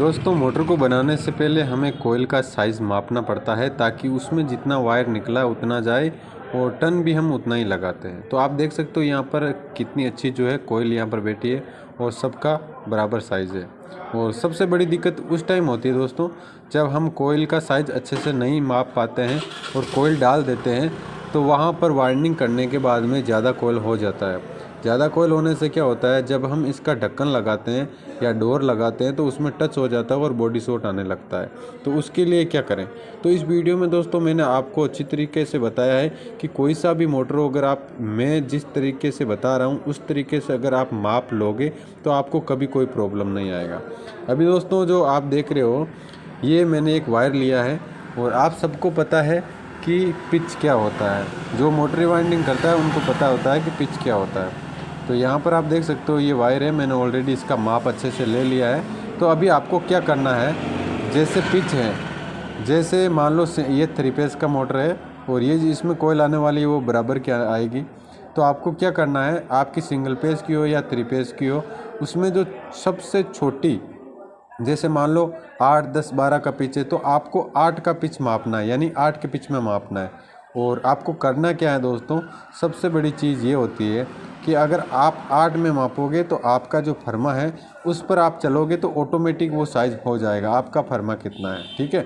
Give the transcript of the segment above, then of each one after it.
दोस्तों मोटर को बनाने से पहले हमें कोयल का साइज़ मापना पड़ता है ताकि उसमें जितना वायर निकला उतना जाए और टन भी हम उतना ही लगाते हैं। तो आप देख सकते हो यहाँ पर कितनी अच्छी जो है कोयल यहाँ पर बैठी है और सबका बराबर साइज़ है। और सबसे बड़ी दिक्कत उस टाइम होती है दोस्तों जब हम कोयल का साइज़ अच्छे से नहीं माप पाते हैं और कोयल डाल देते हैं तो वहाँ पर वायरिंग करने के बाद में ज़्यादा कोयल हो जाता है। ज़्यादा कोयल होने से क्या होता है, जब हम इसका ढक्कन लगाते हैं या डोर लगाते हैं तो उसमें टच हो जाता है और बॉडी शॉट आने लगता है। तो उसके लिए क्या करें, तो इस वीडियो में दोस्तों मैंने आपको अच्छी तरीके से बताया है कि कोई सा भी मोटर हो, अगर आप मैं जिस तरीके से बता रहा हूँ उस तरीके से अगर आप माप लोगे तो आपको कभी कोई प्रॉब्लम नहीं आएगा। अभी दोस्तों जो आप देख रहे हो ये मैंने एक वायर लिया है और आप सबको पता है कि पिच क्या होता है। जो मोटर वाइंडिंग करता है उनको पता होता है कि पिच क्या होता है। तो यहाँ पर आप देख सकते हो ये वायर है, मैंने ऑलरेडी इसका माप अच्छे से ले लिया है। तो अभी आपको क्या करना है, जैसे पिच है, जैसे मान लो ये 3 फेस का मोटर है और ये इसमें कोयल आने वाली है वो बराबर क्या आएगी। तो आपको क्या करना है, आपकी सिंगल फेस की हो या 3 फेस की हो, उसमें जो सबसे छोटी, जैसे मान लो 8, 10, 12 का पिच है तो आपको 8 का पिच मापना है, यानी 8 के पिच में मापना है। और आपको करना क्या है दोस्तों, सबसे बड़ी चीज़ ये होती है कि अगर आप 8 में मापोगे तो आपका जो फर्मा है उस पर आप चलोगे तो ऑटोमेटिक वो साइज़ हो जाएगा आपका फर्मा कितना है। ठीक है,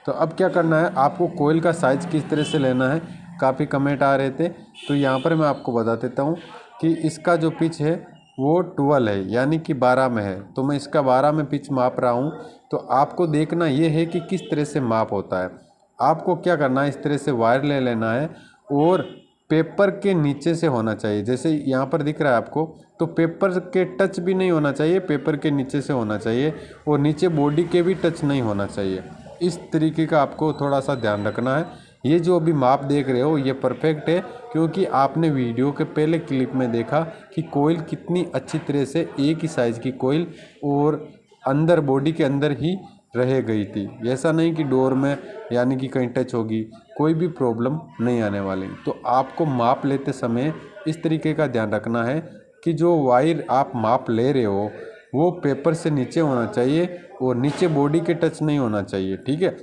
तो अब क्या करना है, आपको कोयल का साइज़ किस तरह से लेना है, काफ़ी कमेंट आ रहे थे तो यहाँ पर मैं आपको बता देता हूँ कि इसका जो पिच है वो 12 है, यानी कि 12 में है। तो मैं इसका 12 में पिच माप रहा हूँ। तो आपको देखना ये है कि किस तरह से माप होता है। आपको क्या करना है, इस तरह से वायर ले लेना है और पेपर के नीचे से होना चाहिए, जैसे यहाँ पर दिख रहा है आपको, तो पेपर के टच भी नहीं होना चाहिए, पेपर के नीचे से होना चाहिए और नीचे बॉडी के भी टच नहीं होना चाहिए। इस तरीके का आपको थोड़ा सा ध्यान रखना है। ये जो अभी माप देख रहे हो ये परफेक्ट है, क्योंकि आपने वीडियो के पहले क्लिप में देखा कि कोयल कितनी अच्छी तरह से एक ही साइज़ की कोयल और अंदर बॉडी के अंदर ही रह गई थी। ऐसा नहीं कि डोर में यानी कि कहीं टच होगी, कोई भी प्रॉब्लम नहीं आने वाली। तो आपको माप लेते समय इस तरीके का ध्यान रखना है कि जो वायर आप माप ले रहे हो वो पेपर से नीचे होना चाहिए और नीचे बॉडी के टच नहीं होना चाहिए। ठीक है,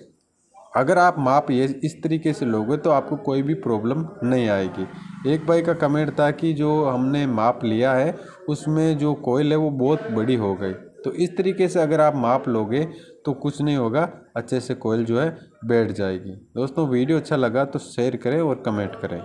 अगर आप माप ये इस तरीके से लोगे तो आपको कोई भी प्रॉब्लम नहीं आएगी। एक भाई का कमेंट था कि जो हमने माप लिया है उसमें जो कोयल है वो बहुत बड़ी हो गई। तो इस तरीके से अगर आप माप लोगे तो कुछ नहीं होगा, अच्छे से कोयल जो है बैठ जाएगी। दोस्तों वीडियो अच्छा लगा तो शेयर करें और कमेंट करें।